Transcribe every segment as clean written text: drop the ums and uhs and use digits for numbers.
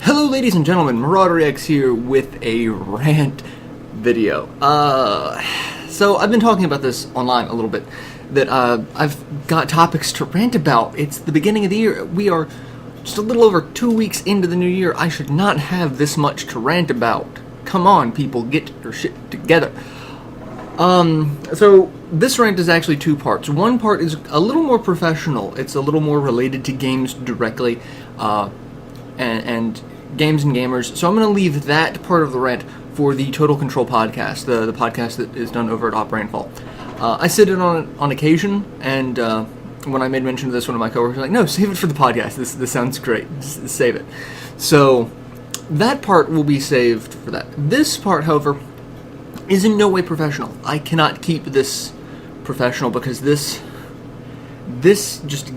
Hello ladies and gentlemen, MarauderX here with a rant video. So I've been talking about this online a little bit, that I've got topics to rant about. It's the beginning of the year. We are just a little over 2 weeks into the new year. I should not have this much to rant about. Come on, people, get your shit together. So this rant is actually two parts. One part is a little more professional. It's a little more related to games directly, and games and gamers. So I'm going to leave that part of the rant for the Total Control podcast, the podcast that is done over at Rainfall. I said it on occasion, and when I made mention of this, one of my coworkers was like, "No, save it for the podcast. This sounds great. Just save it." So that part will be saved for that. This part, however, is in no way professional. I cannot keep this professional because this just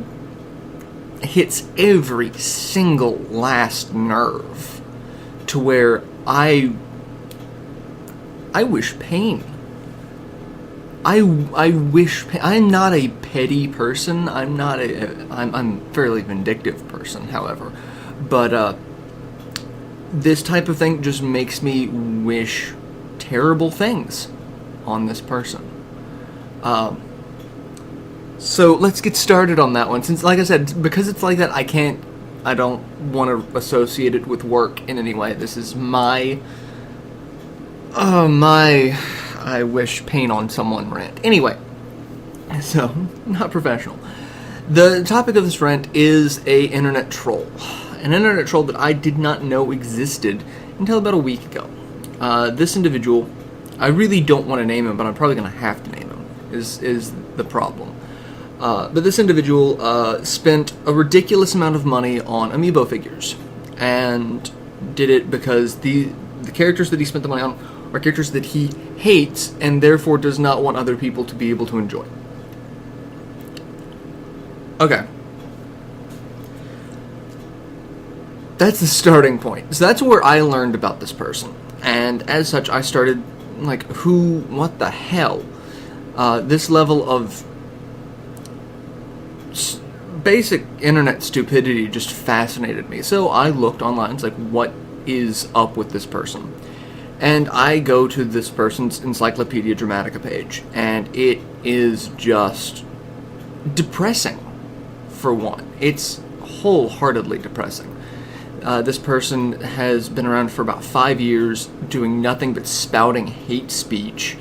hits every single last nerve to where I wish pain. I wish pain. I'm not a petty person. I'm a fairly vindictive person, however. But this type of thing just makes me wish terrible things on this person. So let's get started on that one. Since, like I said, because it's like that, I don't want to associate it with work in any way. This is my I wish pain on someone rant. Anyway, so, not professional. The topic of this rant is an internet troll. An internet troll that I did not know existed until about a week ago. This individual, I really don't want to name him, but I'm probably going to have to name him, is the problem. But this individual spent a ridiculous amount of money on amiibo figures, and did it because the characters that he spent the money on are characters that he hates, and therefore does not want other people to be able to enjoy. Okay. That's the starting point. So that's where I learned about this person. And as such, I started, like, what the hell? This level of basic internet stupidity just fascinated me. So I looked online, it's like, what is up with this person? And I go to this person's Encyclopedia Dramatica page, and it is just depressing, for one. It's wholeheartedly depressing. This person has been around for about 5 years, doing nothing but spouting hate speech,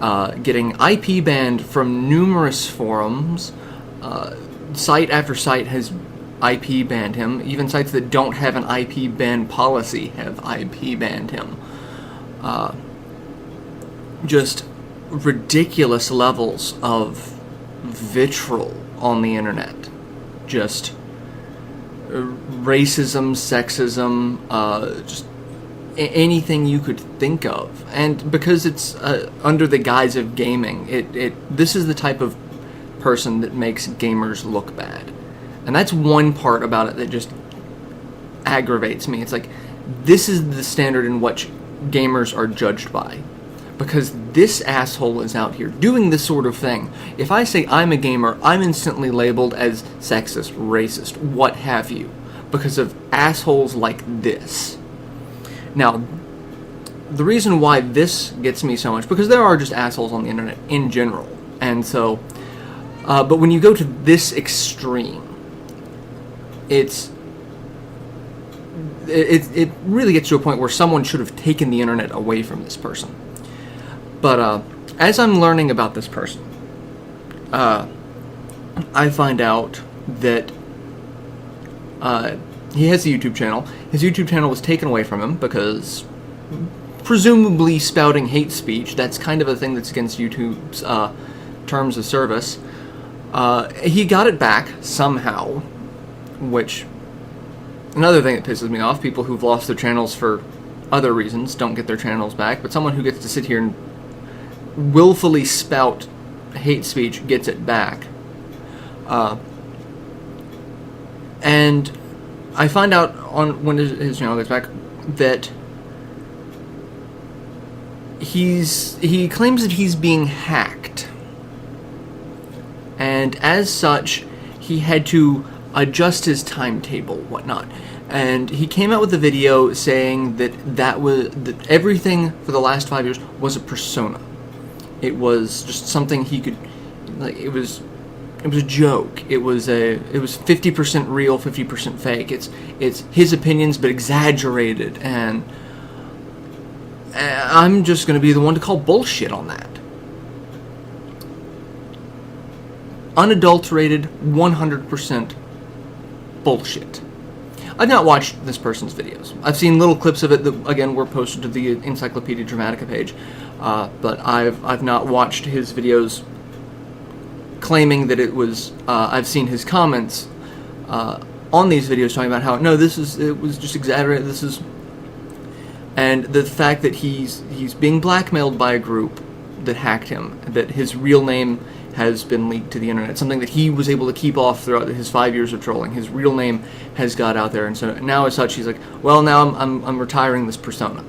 getting IP banned from numerous forums. Site after site has IP banned him. Even sites that don't have an IP ban policy have IP banned him. Just ridiculous levels of vitriol on the internet. Just racism, sexism, just anything you could think of. And because it's under the guise of gaming, this is the type of person that makes gamers look bad. And that's one part about it that just aggravates me. It's like, this is the standard in which gamers are judged by. Because this asshole is out here doing this sort of thing. If I say I'm a gamer, I'm instantly labeled as sexist, racist, what have you, because of assholes like this. Now, the reason why this gets me so much, because there are just assholes on the internet in general, and so, but when you go to this extreme, it really gets to a point where someone should have taken the internet away from this person. But as I'm learning about this person, I find out that he has a YouTube channel. His YouTube channel was taken away from him because, presumably spouting hate speech, that's kind of a thing that's against YouTube's terms of service. He got it back somehow, which, another thing that pisses me off, people who've lost their channels for other reasons don't get their channels back, but someone who gets to sit here and willfully spout hate speech gets it back. And I find out when his channel gets back that he claims that he's being hacked, and as such he had to adjust his timetable, whatnot. And he came out with a video saying that everything for the last 5 years was a persona. It was just something he could, like, it was a joke. It was 50% real, 50% fake. It's his opinions but exaggerated, and I'm just going to be the one to call bullshit on that. Unadulterated, 100% bullshit. I've not watched this person's videos. I've seen little clips of it that, again, were posted to the Encyclopedia Dramatica page, but I've not watched his videos claiming that it was. I've seen his comments on these videos talking about how it was just exaggerated. And the fact that he's being blackmailed by a group that hacked him, that his real name has been leaked to the internet, something that he was able to keep off throughout his 5 years of trolling. His real name has got out there, and so now as such, he's like, well, now I'm retiring this persona.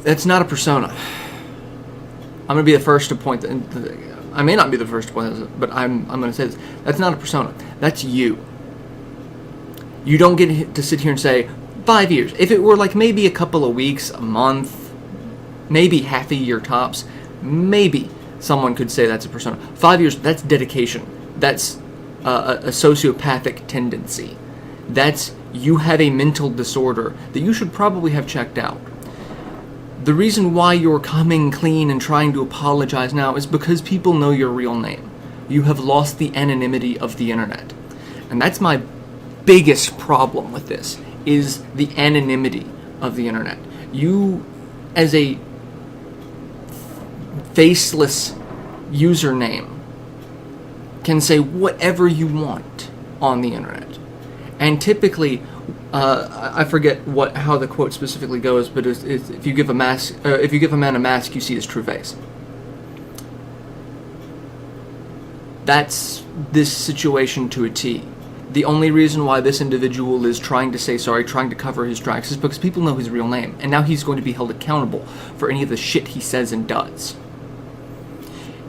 That's not a persona. I'm going to be the first to point that. I may not be the first to point this, but I'm going to say this. That's not a persona. That's you. You don't get to sit here and say 5 years. If it were like maybe a couple of weeks, a month, maybe half a year tops, maybe someone could say that's a persona. 5 years, that's dedication. That's a sociopathic tendency. That's, you have a mental disorder that you should probably have checked out. The reason why you're coming clean and trying to apologize now is because people know your real name. You have lost the anonymity of the internet. And that's my biggest problem with this, is the anonymity of the internet. You, as a faceless username, can say whatever you want on the internet. And typically, I forget how the quote specifically goes, but it's if you give a man a mask, you see his true face. That's this situation to a T. The only reason why this individual is trying to say sorry, trying to cover his tracks, is because people know his real name, and now he's going to be held accountable for any of the shit he says and does.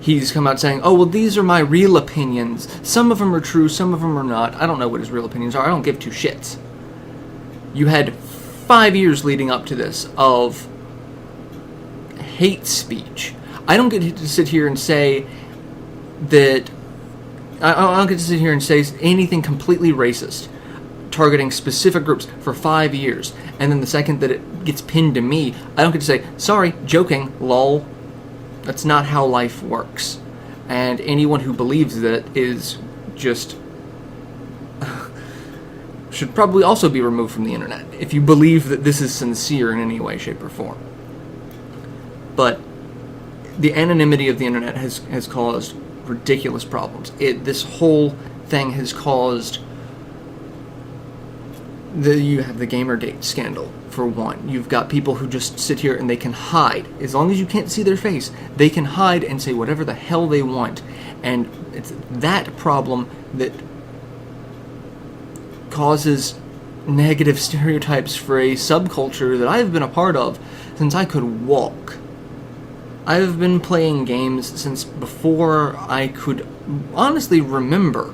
He's come out saying, oh, well, these are my real opinions. Some of them are true, some of them are not. I don't know what his real opinions are. I don't give two shits. You had 5 years leading up to this of hate speech. I don't get to sit here and say that... I don't get to sit here and say anything completely racist, targeting specific groups for 5 years, and then the second that it gets pinned to me, I don't get to say, sorry, joking, lol. That's not how life works. And anyone who believes that is just... should probably also be removed from the internet, if you believe that this is sincere in any way, shape, or form. But the anonymity of the internet has caused ridiculous problems. This whole thing has caused... you have the Gamergate scandal, for one. You've got people who just sit here and they can hide. As long as you can't see their face, they can hide and say whatever the hell they want. And it's that problem that causes negative stereotypes for a subculture that I've been a part of since I could walk. I've been playing games since before I could honestly remember.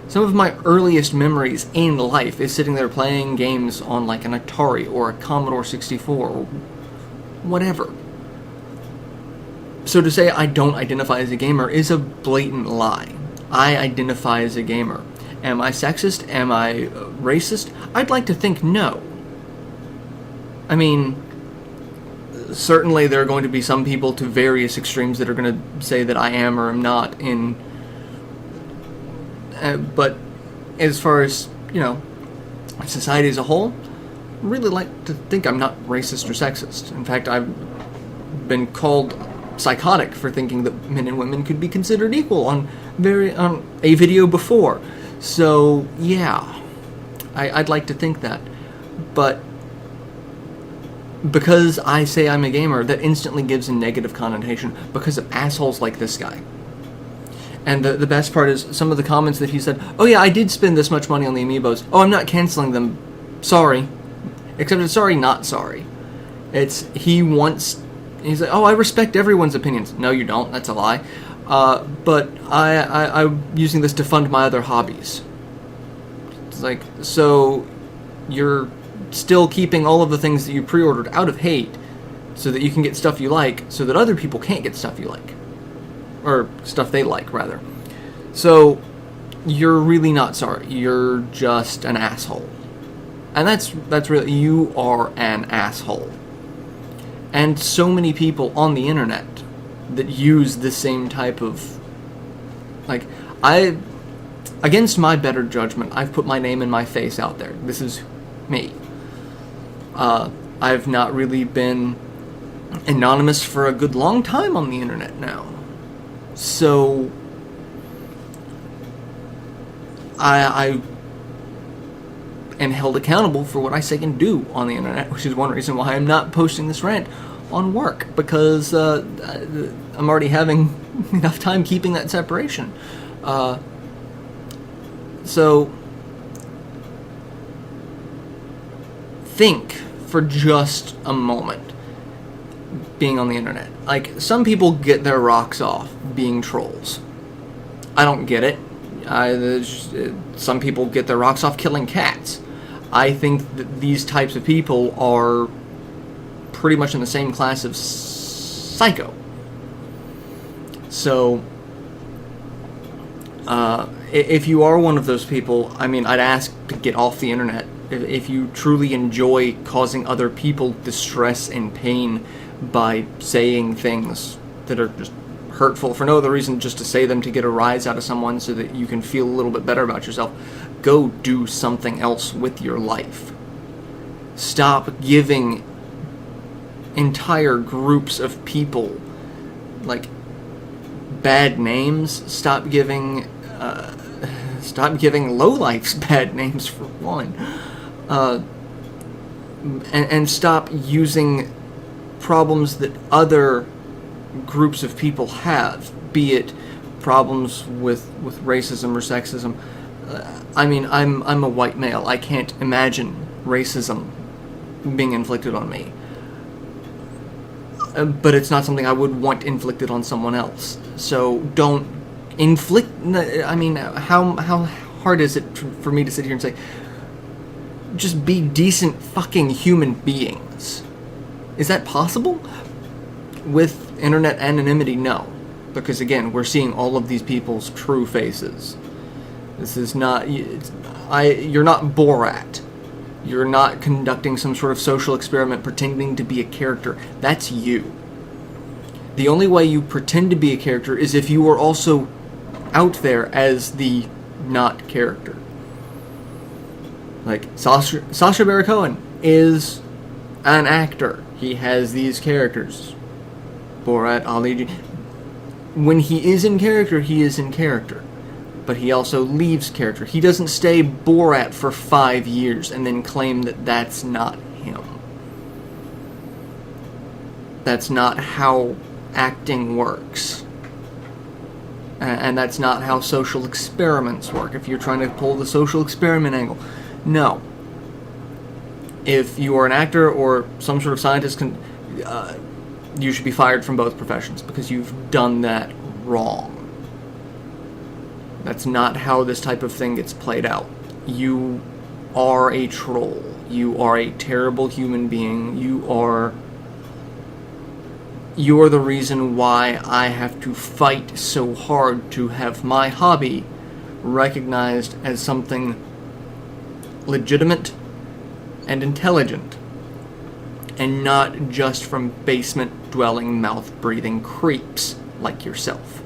Some of my earliest memories in life is sitting there playing games on like an Atari or a Commodore 64 or whatever. So to say I don't identify as a gamer is a blatant lie. I identify as a gamer. Am I sexist? Am I racist? I'd like to think no. I mean, certainly there are going to be some people to various extremes that are going to say that I am or am not in... but as far as, society as a whole, I really like to think I'm not racist or sexist. In fact, I've been called psychotic for thinking that men and women could be considered equal on a video before. So, yeah, I'd like to think that. But because I say I'm a gamer, that instantly gives a negative connotation because of assholes like this guy. And the best part is some of the comments that he said, oh yeah, I did spend this much money on the amiibos. Oh, I'm not canceling them. Sorry. Except it's sorry, not sorry. He's like, oh, I respect everyone's opinions. No, you don't. That's a lie. But I'm using this to fund my other hobbies. It's like, so you're still keeping all of the things that you pre-ordered out of hate so that you can get stuff you like, so that other people can't get stuff you like. Or stuff they like, rather. So, you're really not sorry. You're just an asshole. And that's really, you are an asshole. And so many people on the internet that use the same type of, like, against my better judgment, I've put my name and my face out there. This is me. I've not really been anonymous for a good long time on the internet now. So, I am held accountable for what I say and do on the internet, which is one reason why I'm not posting this rant on work, because I'm already having enough time keeping that separation. So, think for just a moment being on the internet. Like, some people get their rocks off being trolls. I don't get it. Some people get their rocks off killing cats. I think that these types of people are pretty much in the same class of psycho. So, if you are one of those people, I mean, I'd ask to get off the internet. If you truly enjoy causing other people distress and pain by saying things that are just hurtful for no other reason, just to say them to get a rise out of someone so that you can feel a little bit better about yourself, go do something else with your life. Stop giving entire groups of people, like, bad names. Stop giving lowlifes bad names, for one. And stop using problems that other groups of people have, be it problems with racism or sexism. I mean, I'm a white male. I can't imagine racism being inflicted on me. But it's not something I would want inflicted on someone else. So don't inflict. I mean, how hard is it for me to sit here and say, just be decent fucking human beings? Is that possible? With internet anonymity, no. Because again, we're seeing all of these people's true faces. This is not... You're not Borat. You're not conducting some sort of social experiment pretending to be a character. That's you. The only way you pretend to be a character is if you are also out there as the not character. Like, Sacha Baron Cohen is an actor. He has these characters. Borat, Ali. When he is in character, he is in character. But he also leaves character. He doesn't stay Borat for 5 years and then claim that that's not him. That's not how acting works. And that's not how social experiments work, if you're trying to pull the social experiment angle. No. If you are an actor or some sort of scientist, you should be fired from both professions because you've done that wrong. That's not how this type of thing gets played out. You are a troll. You are a terrible human being. You are the reason why I have to fight so hard to have my hobby recognized as something legitimate and intelligent, and not just from basement-dwelling, mouth-breathing creeps like yourself.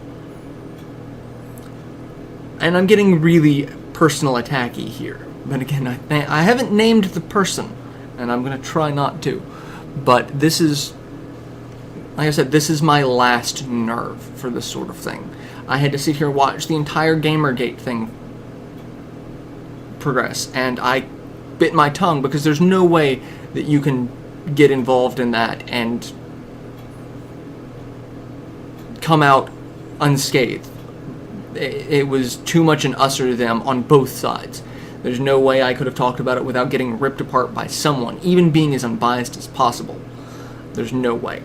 And I'm getting really personal attacky here. But again, I haven't named the person, and I'm going to try not to. But this is, like I said, this is my last nerve for this sort of thing. I had to sit here and watch the entire Gamergate thing progress, and I bit my tongue because there's no way that you can get involved in that and come out unscathed. It was too much an us or them on both sides. There's no way I could have talked about it without getting ripped apart by someone, even being as unbiased as possible. There's no way.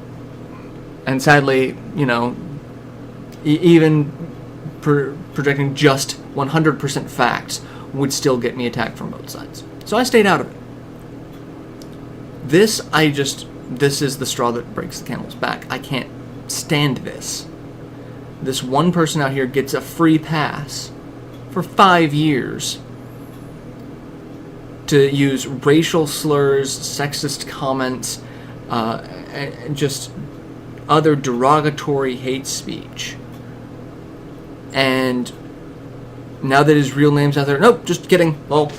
And sadly, you know, even projecting just 100% facts would still get me attacked from both sides. So I stayed out of it. This is the straw that breaks the camel's back. I can't stand this. This one person out here gets a free pass for 5 years to use racial slurs, sexist comments, and just other derogatory hate speech. And now that his real name's out there, nope, just kidding. Well,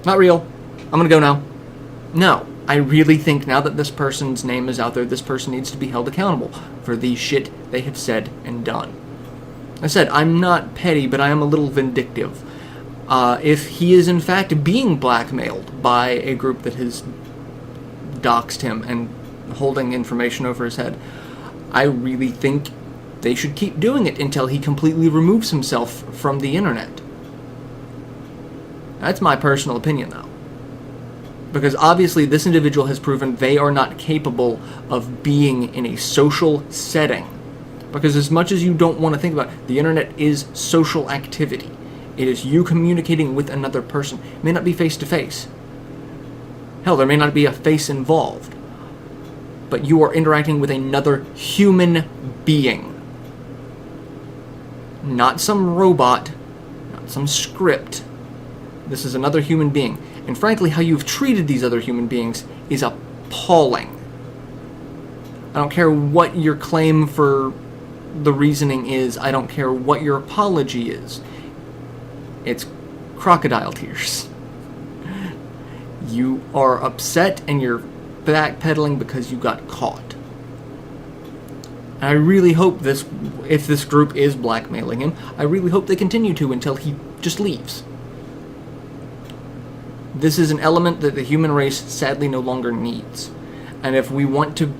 not real. I'm gonna go now. No, I really think now that this person's name is out there, this person needs to be held accountable for the shit they have said and done. I said, I'm not petty, but I am a little vindictive. If he is in fact being blackmailed by a group that has doxed him and holding information over his head, I really think they should keep doing it until he completely removes himself from the internet. That's my personal opinion, though. Because obviously this individual has proven they are not capable of being in a social setting. Because as much as you don't want to think about it, the internet is social activity. It is you communicating with another person. It may not be face-to-face. Hell, there may not be a face involved. But you are interacting with another human being. Not some robot, not some script. This is another human being. And frankly, how you've treated these other human beings is appalling. I don't care what your claim for the reasoning is. I don't care what your apology is. It's crocodile tears. You are upset and you're backpedaling because you got caught. And I really hope if this group is blackmailing him, I really hope they continue to until he just leaves. This is an element that the human race sadly no longer needs. And if we want to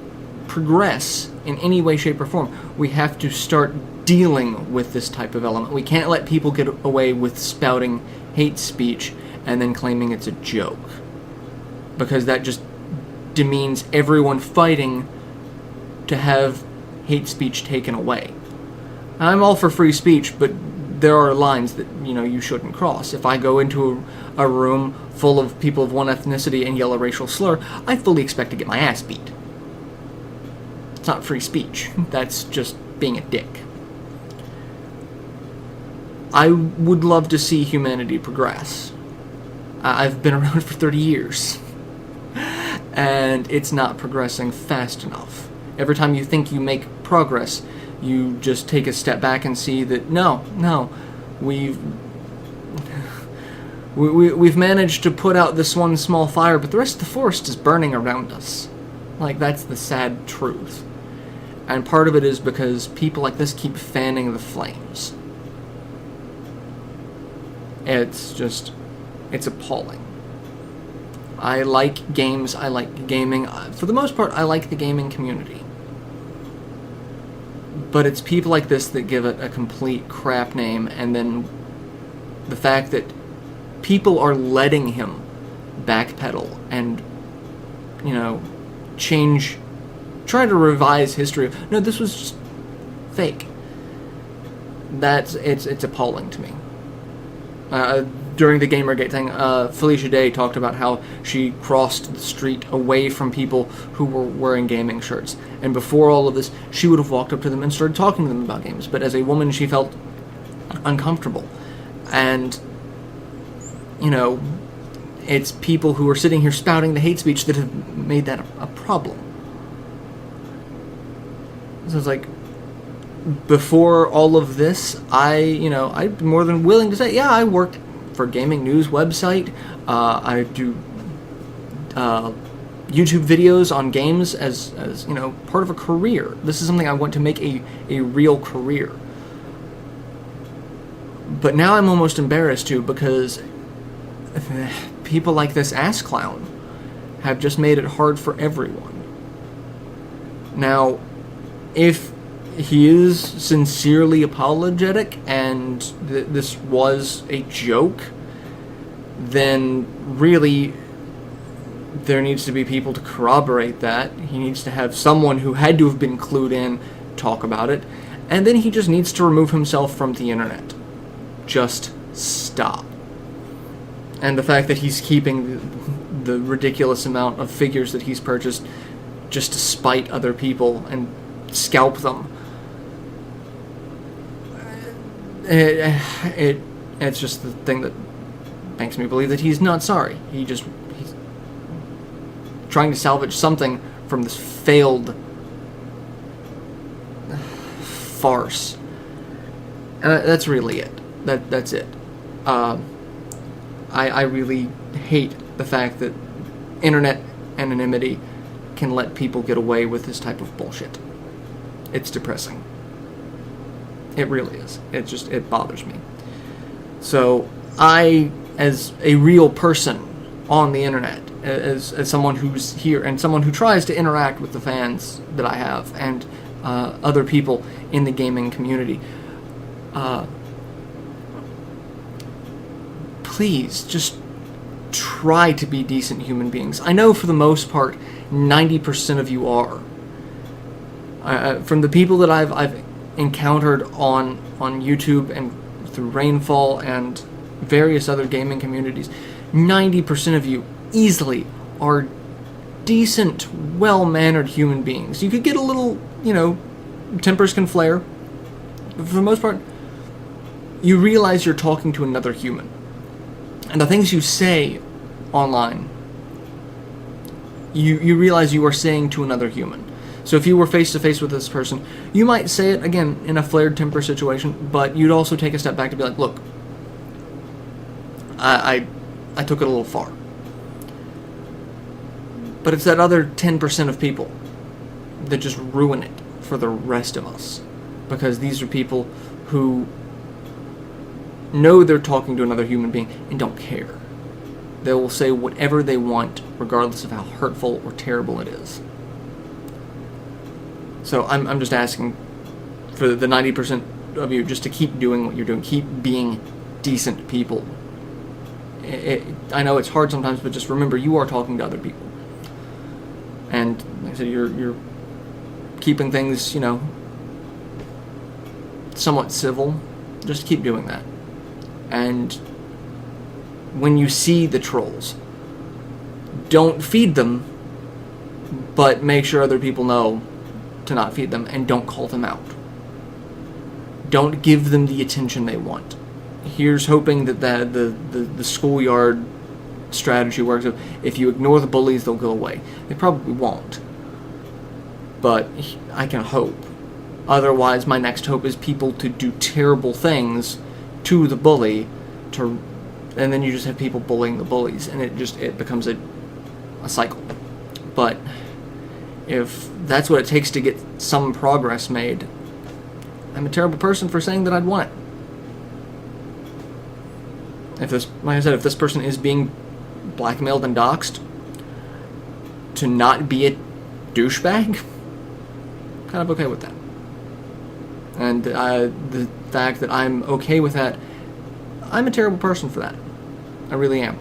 progress in any way, shape, or form, we have to start dealing with this type of element. We can't let people get away with spouting hate speech and then claiming it's a joke. Because that just demeans everyone fighting to have hate speech taken away. I'm all for free speech, but there are lines that, you shouldn't cross. If I go into a room full of people of one ethnicity and yell a racial slur, I fully expect to get my ass beat. It's not free speech. That's just being a dick. I would love to see humanity progress. I've been around for 30 years. And it's not progressing fast enough. Every time you think you make progress, you just take a step back and see that no, we've managed to put out this one small fire, but the rest of the forest is burning around us. Like, that's the sad truth. And part of it is because people like this keep fanning the flames. It's appalling. I like games, I like gaming. For the most part, I like the gaming community. But it's people like this that give it a complete crap name, and then the fact that people are letting him backpedal and, try to revise history. No, this was just fake. It's appalling to me. During the Gamergate thing, Felicia Day talked about how she crossed the street away from people who were wearing gaming shirts. And before all of this, she would have walked up to them and started talking to them about games. But as a woman, she felt uncomfortable. And, it's people who are sitting here spouting the hate speech that have made that a problem. So it's like, before all of this, I'm more than willing to say, yeah, I worked for a gaming news website. I do YouTube videos on games as part of a career. This is something I want to make a real career. But now I'm almost embarrassed too, because people like this ass clown have just made it hard for everyone. Now, if he is sincerely apologetic and this was a joke, then really there needs to be people to corroborate that. He needs to have someone who had to have been clued in talk about it, and then he just needs to remove himself from the internet. Just stop. And the fact that he's keeping the ridiculous amount of figures that he's purchased just to spite other people and scalp them. It's just the thing that makes me believe that he's not sorry. He's trying to salvage something from this failed farce. And that's really it. That's it. I really hate the fact that internet anonymity can let people get away with this type of bullshit. It's depressing. It really is. It bothers me. So I, as a real person on the internet, as someone who's here and someone who tries to interact with the fans that I have and other people in the gaming community, please just try to be decent human beings. I know for the most part 90% of you are. From the people that I've encountered on YouTube and through Rainfall and various other gaming communities, 90% of you easily are decent, well-mannered human beings. You could get a little, tempers can flare, but for the most part, you realize you're talking to another human. And the things you say online, you realize you are saying to another human. So if you were face-to-face with this person, you might say it, again, in a flared temper situation, but you'd also take a step back to be like, look, I took it a little far. But it's that other 10% of people that just ruin it for the rest of us. Because these are people who know they're talking to another human being and don't care. They will say whatever they want, regardless of how hurtful or terrible it is. So I'm just asking for the 90% of you just to keep doing what you're doing. Keep being decent people. I know it's hard sometimes, but just remember you are talking to other people. And like I said, you're keeping things, somewhat civil. Just keep doing that. And when you see the trolls, don't feed them, but make sure other people know to not feed them, and don't call them out. Don't give them the attention they want. Here's hoping that the schoolyard strategy works. If you ignore the bullies, they'll go away. They probably won't. But I can hope. Otherwise, my next hope is people to do terrible things to the bully, and then you just have people bullying the bullies, and it becomes a cycle. But if that's what it takes to get some progress made, I'm a terrible person for saying that I'd want it. Like I said, if this person is being blackmailed and doxxed, to not be a douchebag, kind of okay with that. And the fact that I'm okay with that, I'm a terrible person for that. I really am.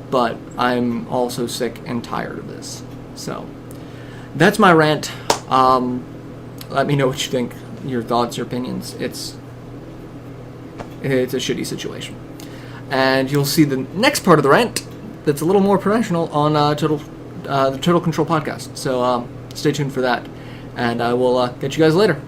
But I'm also sick and tired of this. So, that's my rant. Let me know what you think, your thoughts, your opinions. It's a shitty situation. And you'll see the next part of the rant that's a little more professional on the Total Control podcast. So stay tuned for that. And I will catch you guys later.